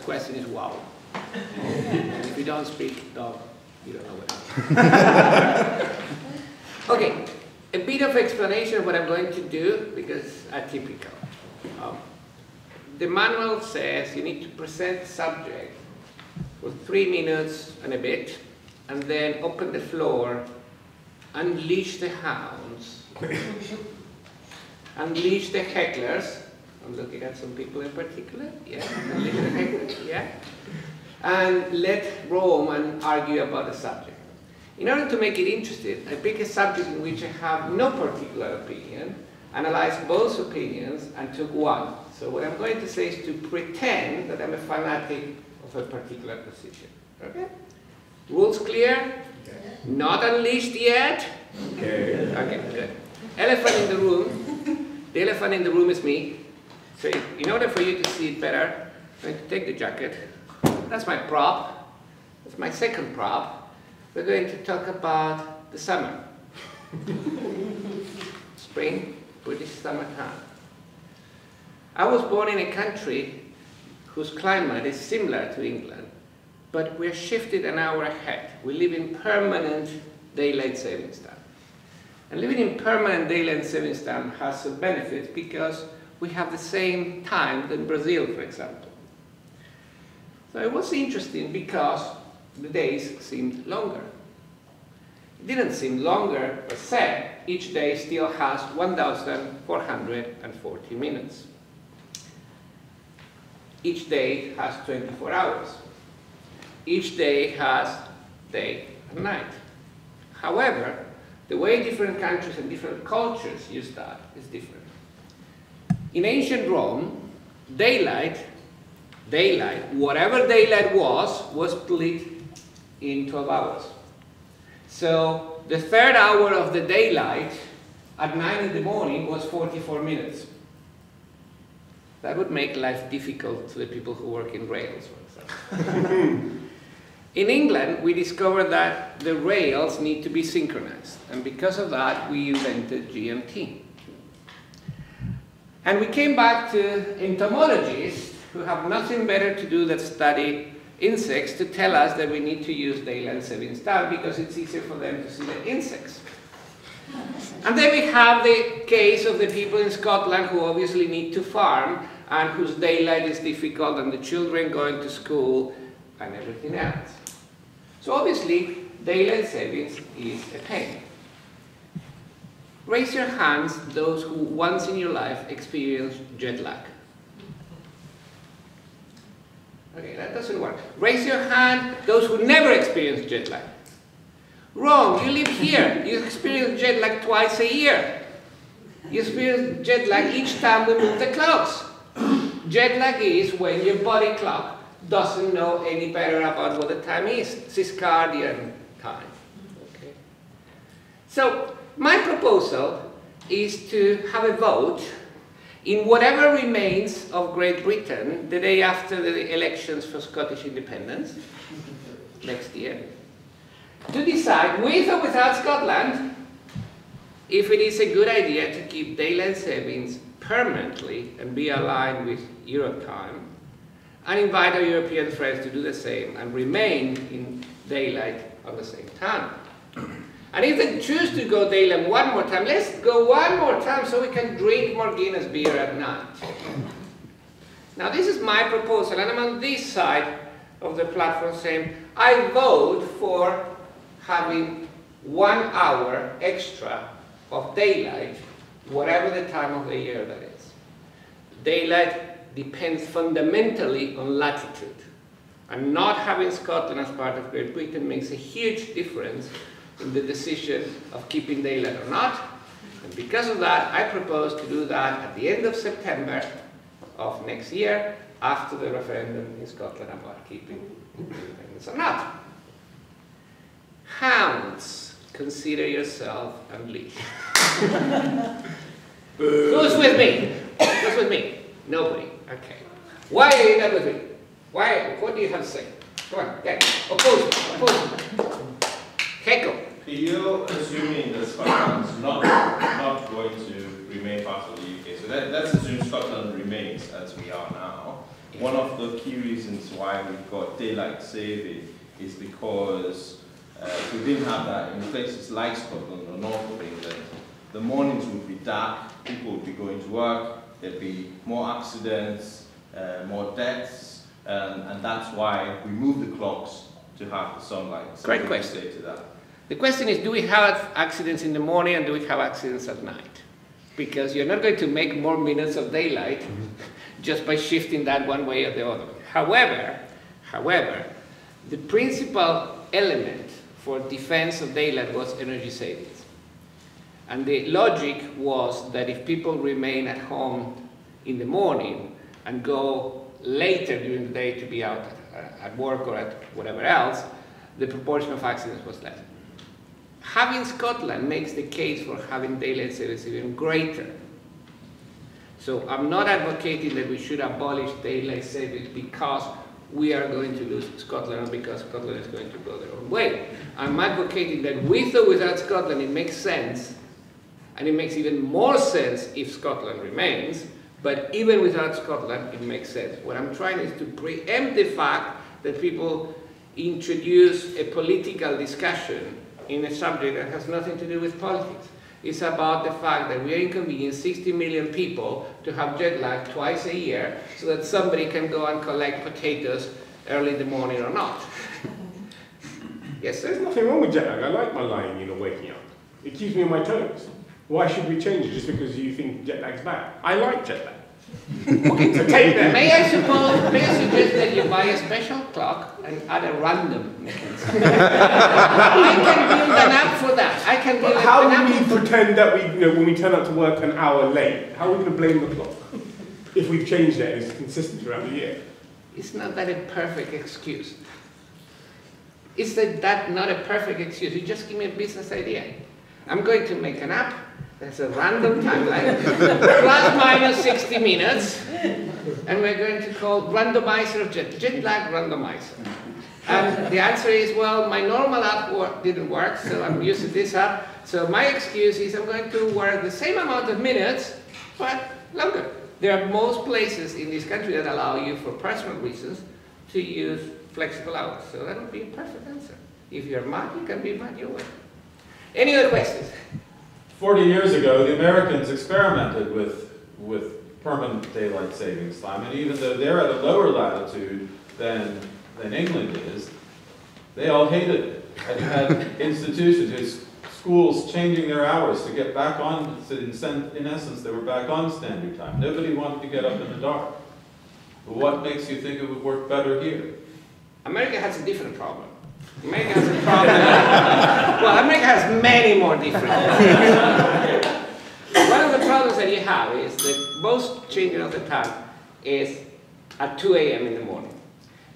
question is wow. And if you don't speak dog, you don't know what it is. Okay, a bit of explanation of what I'm going to do, because atypical. The manual says you need to present the subject for 3 minutes and a bit, and then open the floor, unleash the hounds, unleash the hecklers. I'm looking at some people in particular, yeah, unleash the hecklers, yeah, and let roam and argue about the subject. In order to make it interesting, I pick a subject in which I have no particular opinion, analyze both opinions, and took one. So what I'm going to say is to pretend that I'm a fanatic of a particular position. Okay? Rules clear? Okay. Not unleashed yet? Okay. Okay, good. Elephant in the room. The elephant in the room is me. So in order for you to see it better, I'm going to take the jacket. That's my prop. That's my second prop. We're going to talk about the summer. Spring, British summertime. I was born in a country whose climate is similar to England, but we're shifted an hour ahead. We live in permanent daylight savings time. And living in permanent daylight savings time has some benefits because we have the same time in Brazil, for example. So it was interesting because the days seemed longer. It didn't seem longer per se. Each day still has 1,440 minutes. Each day has 24 hours. Each day has day and night. However, the way different countries and different cultures use that is different. In ancient Rome, daylight, whatever daylight was split in 12 hours. So the third hour of the daylight at 9 in the morning was 44 minutes. That would make life difficult to the people who work in rails, for example. In England, we discovered that the rails need to be synchronized. And because of that, we invented GMT. And we came back to entomologists who have nothing better to do than study insects to tell us that we need to use daylight savings time because it's easier for them to see the insects. And then we have the case of the people in Scotland who obviously need to farm and whose daylight is difficult and the children going to school and everything else. So obviously, daylight savings is a pain. Raise your hands, those who once in your life experienced jet lag. Okay, that doesn't work. Raise your hand, those who never experienced jet lag. Wrong, you live here. You experience jet lag twice a year. You experience jet lag each time we move the clocks. Jet lag is when your body clock doesn't know any better about what the time is. Circadian time. Okay. So my proposal is to have a vote in whatever remains of Great Britain the day after the elections for Scottish independence next year, to decide, with or without Scotland, if it is a good idea to keep daylight savings permanently and be aligned with Europe time, and invite our European friends to do the same and remain in daylight at the same time. And if they choose to go daylight one more time, let's go one more time so we can drink more Guinness beer at night. Now this is my proposal, and I'm on this side of the platform saying, I vote for having 1 hour extra of daylight, whatever the time of the year that is. Daylight depends fundamentally on latitude. And not having Scotland as part of Great Britain makes a huge difference in the decision of keeping daylight or not. And because of that, I propose to do that at the end of September of next year, after the referendum in Scotland about keeping independence or not. Hounds, consider yourself unleashed. Who's with me? Who's with me? Nobody. Okay. Why are you not with me? Why? What do you have to say? Come on, okay. Oppose me. Oppose me. Heckle. Are you assuming that Scotland is not going to remain part of the UK? So let's assume Scotland remains as we are now. One of the key reasons why we've got daylight saving is because if we didn't have that in places like Scotland or north of England, the mornings would be dark, people would be going to work, there'd be more accidents, more deaths, and that's why we move the clocks to have the sunlight. So Great question. Say to that. The question is, do we have accidents in the morning and do we have accidents at night? Because you're not going to make more minutes of daylight just by shifting that one way or the other. However, the principal element for defense of daylight was energy savings. And the logic was that if people remain at home in the morning and go later during the day to be out at work or at whatever else, the proportion of accidents was less. Having Scotland makes the case for having daylight savings even greater. So I'm not advocating that we should abolish daylight savings because we are going to lose Scotland or because Scotland is going to go their own way. I'm advocating that with or without Scotland it makes sense, and it makes even more sense if Scotland remains, but even without Scotland it makes sense. What I'm trying is to preempt the fact that people introduce a political discussion in a subject that has nothing to do with politics. It's about the fact that we are inconveniencing 60 million people to have jet lag twice a year so that somebody can go and collect potatoes early in the morning or not. Yes, There's nothing wrong with jet lag. I like my lying in or waking up. It keeps me on my toes. Why should we change it just because you think jet lag's bad? I like jet lag. Okay, so take that. May I suggest that you buy a special clock and add a random mechanism? I can build an app for that. I can build But how an do app. we pretend that when we turn up to work an hour late, how are we going to blame the clock if we've changed it and it's consistent throughout the year? It's not that a perfect excuse. Is that not a perfect excuse? You just give me a business idea. I'm going to make an app. There's a random timeline, plus minus 60 minutes, and we're going to call randomizer of jet lag randomizer. And the answer is, well, my normal app didn't work, so I'm using this app. So my excuse is I'm going to work the same amount of minutes, but longer. There are most places in this country that allow you, for personal reasons, to use flexible hours. So that would be a perfect answer. If you're mad, you can be mad your way. Any other questions? 40 years ago, the Americans experimented with permanent daylight savings time, and even though they're at a lower latitude than England is, they all hated it. And you had institutions, schools changing their hours to get back on, in essence, they were back on standard time. Nobody wanted to get up in the dark. But what makes you think it would work better here? America has a different problem. America has a problem. Well, America has many more different problems. One of the problems that you have is that most changing of the time is at 2 a.m. in the morning.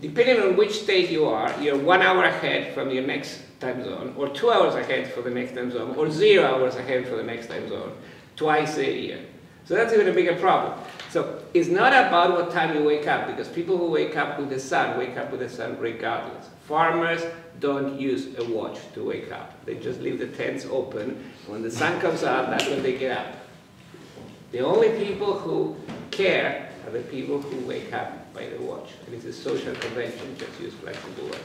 Depending on which state you are, you're 1 hour ahead from your next time zone, or 2 hours ahead for the next time zone, or 0 hours ahead for the next time zone, twice a year. So that's even a bigger problem. So it's not about what time you wake up, because people who wake up with the sun regardless. Farmers don't use a watch to wake up. They just leave the tents open. When the sun comes out, that's when they get up. The only people who care are the people who wake up by the watch. And it's a social convention, just use flexible work.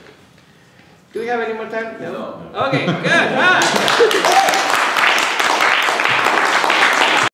Do we have any more time? No? Okay, good.